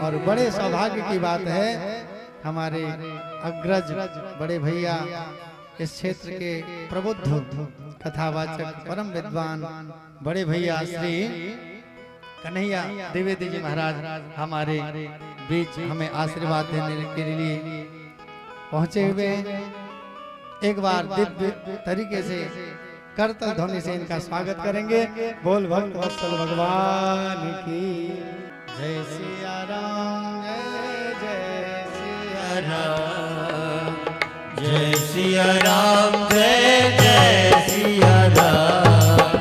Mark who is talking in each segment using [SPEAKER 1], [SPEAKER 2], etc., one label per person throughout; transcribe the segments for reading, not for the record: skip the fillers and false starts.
[SPEAKER 1] और बड़े सौभाग्य की बात है हमारे अग्रज बड़े भैया इस क्षेत्र के प्रबुद्ध कथावाचक परम विद्वान बड़े भैया श्री कन्हैया द्विवेदी जी महाराज हमारे बीच हमें आशीर्वाद देने के लिए पहुंचे हुए। एक बार दिव्य तरीके से करतल ध्वनि से इनका स्वागत करेंगे। बोल भक्त वत्सल भगवान की जय सिया राम जय सिया राम
[SPEAKER 2] जय सिया राम जय जय सिया राम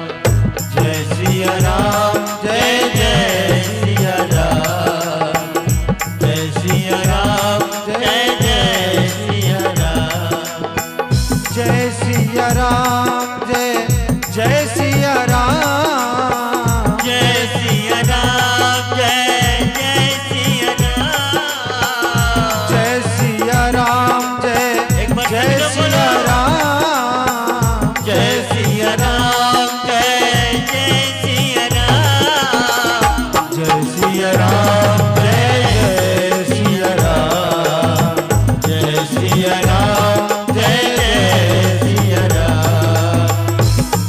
[SPEAKER 2] जय सिया राम जय जय सिया राम जय सिया राम जय जय सिया राम
[SPEAKER 1] जय सिया राम जय जय सिया राम
[SPEAKER 2] जय सिया राम जय जय सिया राम
[SPEAKER 1] जय सिया राम जय जय सिया राम
[SPEAKER 2] जय सिया राम जय जय सिया राम जय सिया राम जय जय सिया राम जय सिया राम जय जय सिया राम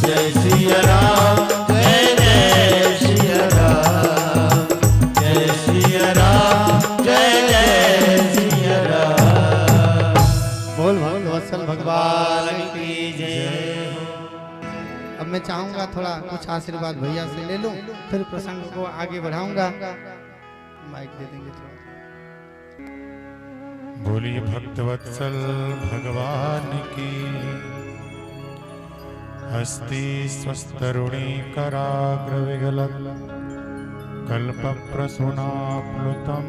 [SPEAKER 2] जय सिया राम जय जय सिया राम जय सिया राम जय जय सिया राम।
[SPEAKER 1] बोल भक्त वत्सल भगवान
[SPEAKER 2] की जय।
[SPEAKER 1] अब मैं चाहूंगा थोड़ा कुछ आशीर्वाद भैया से ले लूं, फिर प्रसंग को आगे बढ़ाऊंगा। माइक दे देंगे थोड़ा।
[SPEAKER 3] बोलिए भक्तवत्सल भगवान की। हस्ति स्वस्तरुणी कराग्र विगलत कल्प प्रसूनाप्लुतम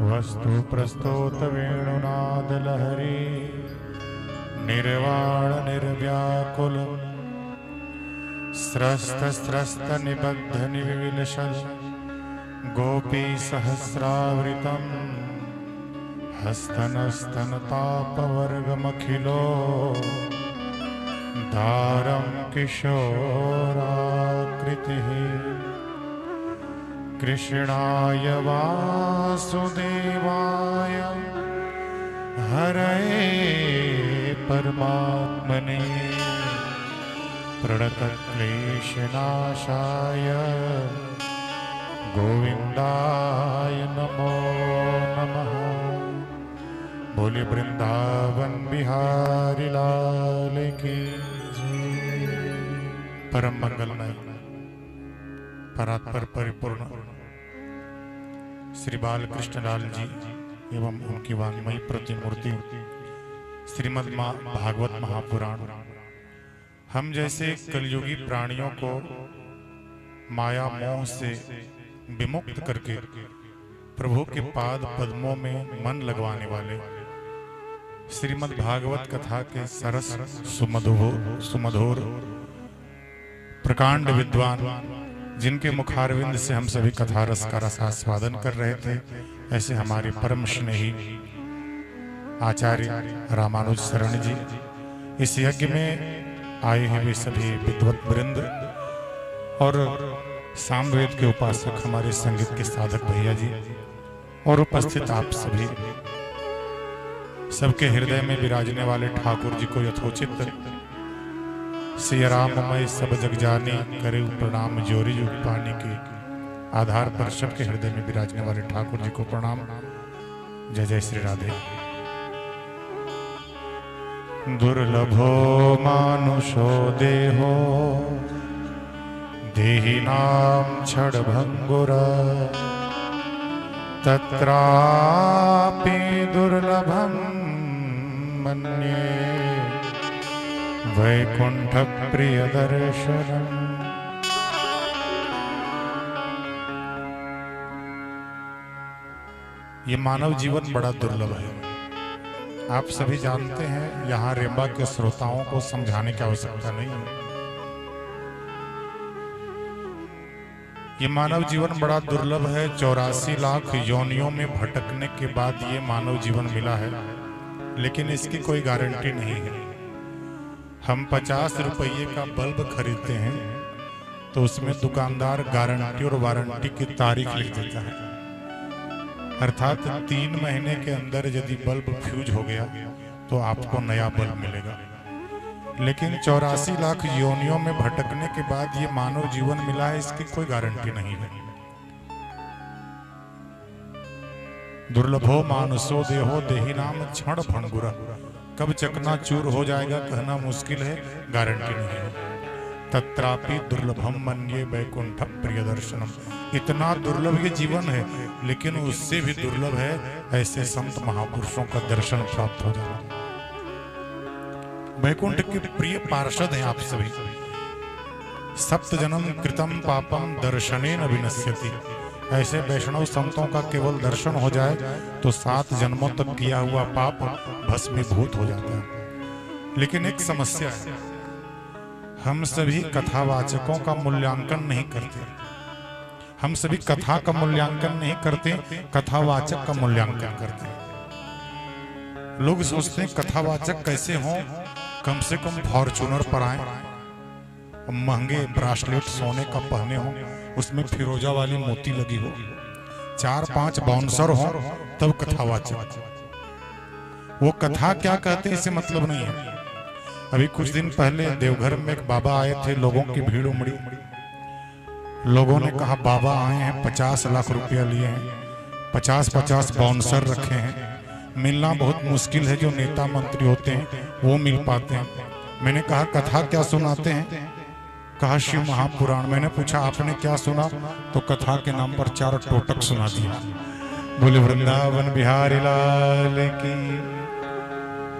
[SPEAKER 3] वस्तु प्रस्तोत वेणुनाद लहरी निर्वाण निर्व्याकुल स्रस्त स्रस्त निबद्ध निविलशल गोपी सहस्रावृतम हस्तन स्तन तापवर्गमखिलो धारम किशोराकृतिः कृष्णाय वासुदेवाय हरये परमात्मने प्रणतक्लेशनाशाय गोविंदाय नमो नमः। बोले वृंदावन बिहारी लाल की जय। परम मंगलमय परात्पर परिपूर्ण श्री बाल कृष्ण लाल जी एवं उनकी वाङ्मयी प्रतिमूर्ति श्रीमद् भागवत महापुराण हम जैसे कलयुगी प्राणियों को माया मोह से विमुक्त करके प्रभु के पाद पद्मों में मन लगवाने वाले श्रीमद् भागवत कथा के सरस सुमधुर प्रकांड विद्वान जिनके मुखारविंद से हम सभी कथा रस का रसास्वादन कर रहे थे, ऐसे हमारे परम स्नेही आचार्य रामानुज शरण जी इस यज्ञ में आए हुए सभी विद्वत वृंद और सामवेद के उपासक हमारे संगीत के साधक भैया जी और उपस्थित आप सभी सबके हृदय में विराजने वाले ठाकुर जी को यथोचित सिया राममय सब जग जानी करे प्रणाम जोरी युग पानी के आधार पर सबके हृदय में विराजने वाले ठाकुर जी को प्रणाम। जय जय श्री राधे। दुर्लभो मानुषो देहो देहिनां क्षणभंगुर तत्रापि दुर्लभं मन्ये वैकुंठ प्रिय दर्शनम। ये मानव जीवन बड़ा दुर्लभ है। आप सभी जानते हैं, यहाँ रेम्बा के श्रोताओं को समझाने की आवश्यकता नहीं है। ये मानव जीवन बड़ा दुर्लभ है। 84 लाख योनियों में भटकने के बाद ये मानव जीवन मिला है, लेकिन इसकी कोई गारंटी नहीं है। हम 50 रुपये का बल्ब खरीदते हैं तो उसमें दुकानदार गारंटी और वारंटी की तारीख लिख देता है, अर्थात 3 महीने के अंदर यदि बल्ब फ्यूज हो गया तो आपको नया बल्ब मिलेगा। लेकिन 84 लाख योनियों में भटकने के बाद ये मानव जीवन मिला है, इसकी कोई गारंटी नहीं है। दुर्लभो मानसो देहो देहि नाम क्षण भंगुरा, कब चकनाचूर हो जाएगा कहना मुश्किल है, गारंटी नहीं है। तत्रापि दुर्लभम मन्ये वैकुंठ प्रिय दर्शनम, इतना दुर्लभ ये जीवन है, लेकिन उससे भी दुर्लभ है ऐसे संत महापुरुषों का दर्शन प्राप्त हो जाना। वैकुंठ के प्रिय पार्षद हैं आप सभी। सप्त जन्म कृतम पापम दर्शनेन विनश्यति, ऐसे वैष्णव संतों का केवल दर्शन हो जाए तो 7 जन्मों तक किया हुआ पाप भस्मीभूत हो जाता है। लेकिन एक समस्या है, हम सभी कथावाचकों का मूल्यांकन नहीं करते। हम सभी कथा का मूल्यांकन नहीं करते, कथावाचक का मूल्यांकन करते। लोग सोचते हैं कथावाचक कैसे हों, कम से कम फॉर्चूनर पर आए, महंगे ब्रासलेट सोने का पहने हो, उसमें फिरोजा वाली मोती लगी हो, 4-5 बाउंसर हो, तब कथावाचक। वो कथा क्या कहते हैं इसे मतलब नहीं है। अभी कुछ दिन पहले देवघर में एक बाबा आए थे, लोगों की भीड़ उमड़ी। लोगों ने कहा बाबा आए हैं, 50 लाख रुपया लिए हैं, 50-50 बाउंसर रखे हैं, मिलना बहुत मुश्किल है, जो नेता मंत्री होते हैं वो मिल पाते हैं। मैंने कहा कथा क्या सुनाते हैं? कहा शिव महापुराण। मैंने पूछा आपने क्या सुना? तो कथा के नाम पर 4 टोटक सुना दिया। बोले वृंदावन बिहारी लाल की।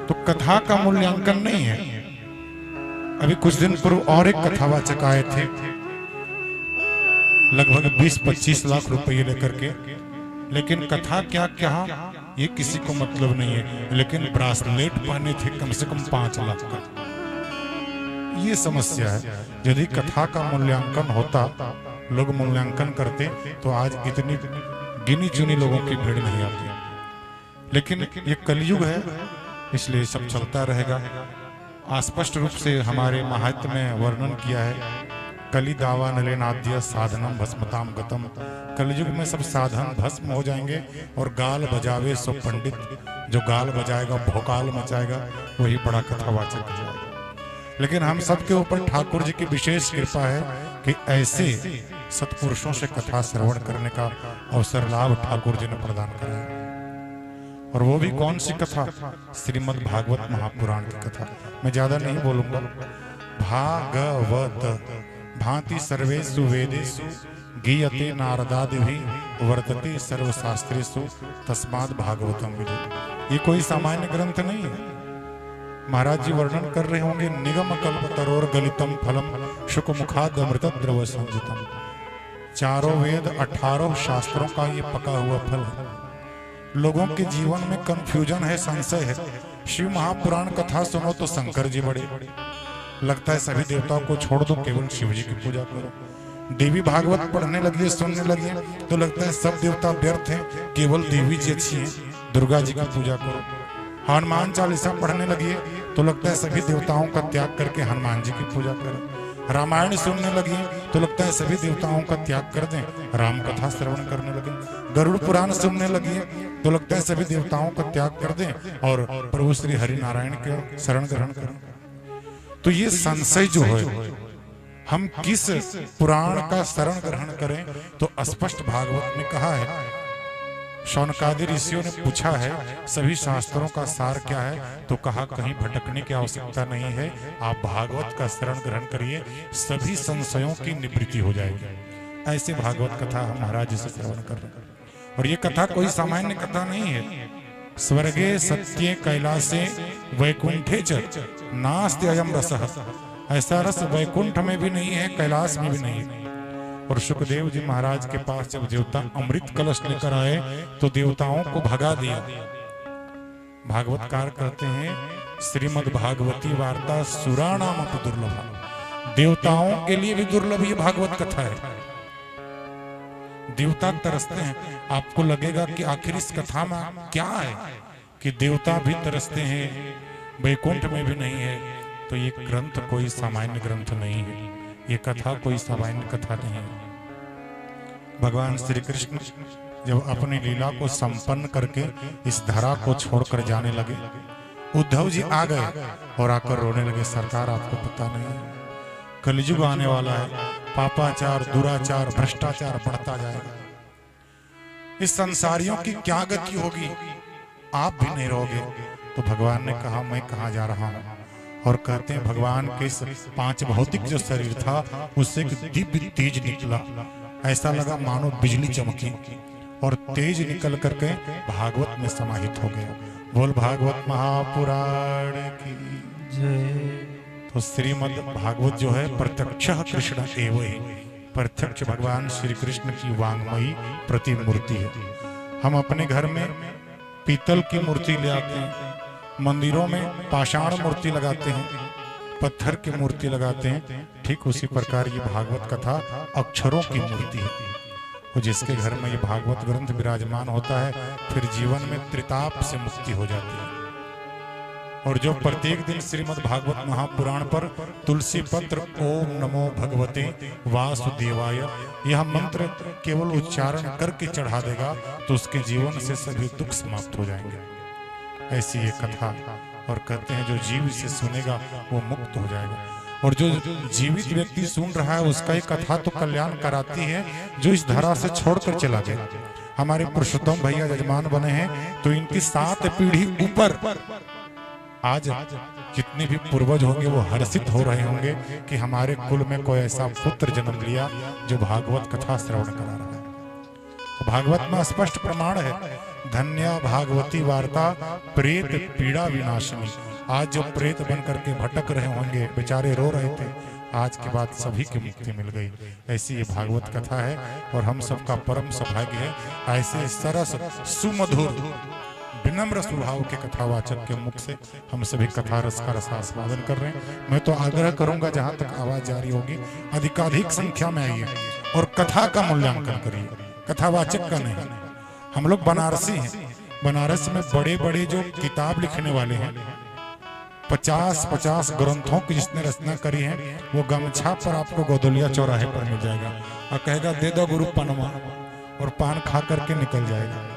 [SPEAKER 3] तो कथा का मूल्यांकन नहीं है। अभी कुछ दिन पूर्व और एक कथावाचक आए थे, लगभग 20-25 लाख रुपए लेकर के, लेकिन कथा क्या क्या ये किसी को मतलब नहीं है। लेकिन ब्रासलेट पहने थे कम से कम 5 लाख का। ये समस्या है। यदि कथा का मूल्यांकन होता, लोग मूल्यांकन करते, तो आज इतनी गिनी चुनी लोगों की भीड़ नहीं आती। लेकिन ये कलयुग है, इसलिए सब चलता रहेगा। स्पष्ट रूप से हमारे महात्म में वर्णन किया है, कली दावा नलेनाद्य साधनम भस्मताम गतम। कलयुग में सब साधन भस्म हो जाएंगे और गाल बजावे सो पंडित। जो गाल बजाएगा, भोकाल मचाएगा, वही बड़ा कथावाचक हो जाएगा। लेकिन हम सबके ऊपर ठाकुर जी की विशेष कृपा है कि ऐसे सत्पुरुषों से कथा श्रवण करने का अवसर लाभ ठाकुर जी ने प्रदान कराया। और वो भी कौन सी कथा? श्रीमद् भागवत महापुराण की कथा। मैं ज्यादा नहीं बोलूंगा। भागवत भांति सर्वेषु वेदेषु गीयते नारदादिभिः वर्तते सर्वशास्त्रेषु तस्माद् भागवतम विदुः। ये कोई सामान्य ग्रंथ नहीं है। महाराज जी वर्णन कर रहे होंगे, निगम कल्पतरोर गलितम फलम शुक मुखाद अमृत द्रव संजितम। 4 वेद 18 शास्त्रों का ये पका हुआ फल है। लोगों के जीवन में कंफ्यूजन है, संशय है। शिव महापुराण कथा सुनो तो शंकर जी बड़े, लगता है सभी देवताओं को छोड़ दो, केवल शिव जी की पूजा करो। देवी भागवत पढ़ने लगी, सुनने लगी तो लगता है सब देवता व्यर्थ हैं, केवल देवी जी अच्छी हैं, दुर्गा जी की पूजा करो। हनुमान चालीसा पढ़ने लगी तो लगता है सभी देवताओं का त्याग करके हनुमान जी की पूजा करें। रामायण सुनने लगी तो लगता है सभी देवताओं का त्याग कर दें, राम कथा श्रवण करने लगे। गरुड़ पुराण सुनने लगी तो लगता है सभी देवताओं का त्याग कर दें और प्रभु श्री हरि नारायण के शरण ग्रहण करें। तो ये संशय जो है, हम किस पुराण का शरण ग्रहण करें? तो स्पष्ट भागवत में कहा है। शौनकादि ऋषियों ने पूछा है सभी शास्त्रों का सार क्या है? तो कहा कहीं भटकने की आवश्यकता नहीं है, आप भागवत का शरण ग्रहण करिए, सभी संशयों की निवृत्ति हो जाएगी। ऐसे भागवत कथा हम महाराज जी से श्रवण कर रहे हैं। और ये कथा कोई सामान्य कथा नहीं है। स्वर्गे सत्ये कैलासे वैकुंठे च नास्ति अयम रसः। ऐसा रस वैकुंठ में भी नहीं है, कैलाश में भी नहीं है। और सुखदेव जी महाराज के पास जब देवता अमृत कलश लेकर आए तो देवताओं को भगा दिया। भागवतकार कहते हैं, श्रीमद् भागवती वार्ता सुराणाम अपि दुर्लभा। देवताओं के लिए भी दुर्लभ ये भागवत कथा है। देवता तरसते हैं। आपको लगेगा कि आखिर इस कथा में क्या है कि देवता भी तरसते हैं, वैकुंठ में भी नहीं है। तो ये ग्रंथ कोई सामान्य ग्रंथ नहीं है, ये कथा कोई सामान्य कथा नहीं है। भगवान श्री कृष्ण जब अपनी लीला को संपन्न करके इस धरा को छोड़कर जाने लगे, उद्धव जी आ गए और आकर रोने लगे, सरकार आपको पता नहीं कलयुग आने वाला है, पापाचार, दुराचार, भ्रष्टाचार बढ़ता जाएगा, इस संसारियों की क्या गति होगी, आप भी नहीं रहोगे। तो भगवान ने कहा मैं कहाँ जा रहा हूँ, और कहते हैं भगवान के 5 भौतिक जो शरीर था उससे एक दिव्य तेज निकला, ऐसा लगा मानो बिजली चमकी, और तेज निकल करके भागवत में समाहित हो गया। बोल भागवत महापुराण की जय। तो श्रीमद् भागवत जो है प्रत्यक्ष कृष्ण एव है, प्रत्यक्ष भगवान श्री कृष्ण की वांगमयी प्रतिमूर्ति है। हम अपने घर में पीतल की मूर्ति ले आते हैं, मंदिरों में पाषाण मूर्ति लगाते हैं, पत्थर की मूर्ति लगाते हैं, ठीक उसी प्रकार ये भागवत कथा अक्षरों की मूर्ति है। और जिसके घर में ये भागवत ग्रंथ विराजमान होता है फिर जीवन में त्रिताप से मुक्ति हो जाती है। और जो प्रत्येक दिन श्रीमद् भागवत महापुराण पर तुलसी पत्र ओम नमो भगवते वासुदेवाय यह मंत्र केवल उच्चारण करके चढ़ा देगा तो उसके जीवन से सभी दुख समाप्त हो जाएंगे। ऐसी ये कथा, और कहते हैं जो जीव इसे सुनेगा वो मुक्त हो जाएगा, और जो जीवित व्यक्ति सुन रहा है उसका ये कथा तो कल्याण कराती है, जो इस धरा से छोड़कर चला गया। हमारे पुरुषोत्तम भैया यजमान बने हैं तो इनकी 7 पीढ़ी ऊपर आज जितने भी पूर्वज होंगे वो हर्षित हो रहे होंगे कि हमारे कुल में कोई ऐसा पुत्र जन्म लिया जो भागवत कथा श्रवण करा रहा है। भागवत में स्पष्ट प्रमाण है, धन्या भागवती वार्ता प्रेत पीड़ा विनाशिनी। आज जो प्रेत बन करके भटक रहे होंगे, बेचारे रो रहे थे, आज के बाद सभी की मुक्ति मिल गई। ऐसी ये भागवत कथा है और हम सबका परम सौभाग्य है ऐसे सरस सुमधुर विनम्र स्वभाव के कथावाचक के मुख से हम सभी कथा रस का रसास्वादन कर रहे हैं। मैं तो आग्रह करूंगा जहां तक आवाज जारी होगी अधिकाधिक संख्या में आइए और कथा का मूल्यांकन करिए, कथावाचक का नहीं। हम लोग बनारसी हैं, बनारस में बड़े बड़े जो किताब लिखने वाले हैं 50-50 ग्रंथों की जिसने रचना करी है वो गमछा पर आपको गोदलिया चौराहे पर मिल जाएगा और कहेगा दे दो गुरु पनमा, और पान खा करके निकल जाएगा।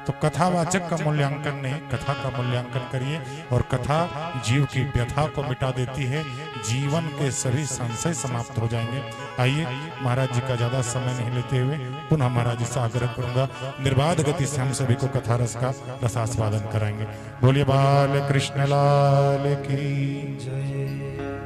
[SPEAKER 3] तो कथावाचक का मूल्यांकन नहीं, कथा का मूल्यांकन करिए। और कथा जीव की व्यथा को मिटा देती है, जीवन के सभी संशय समाप्त हो जाएंगे। आइए महाराज जी का ज्यादा समय नहीं लेते हुए पुनः महाराज जी से आग्रह करूंगा निर्बाध गति से हम सभी को कथा रस का रसास्वादन कराएंगे। बोलिए बाल कृष्ण लाल की जय।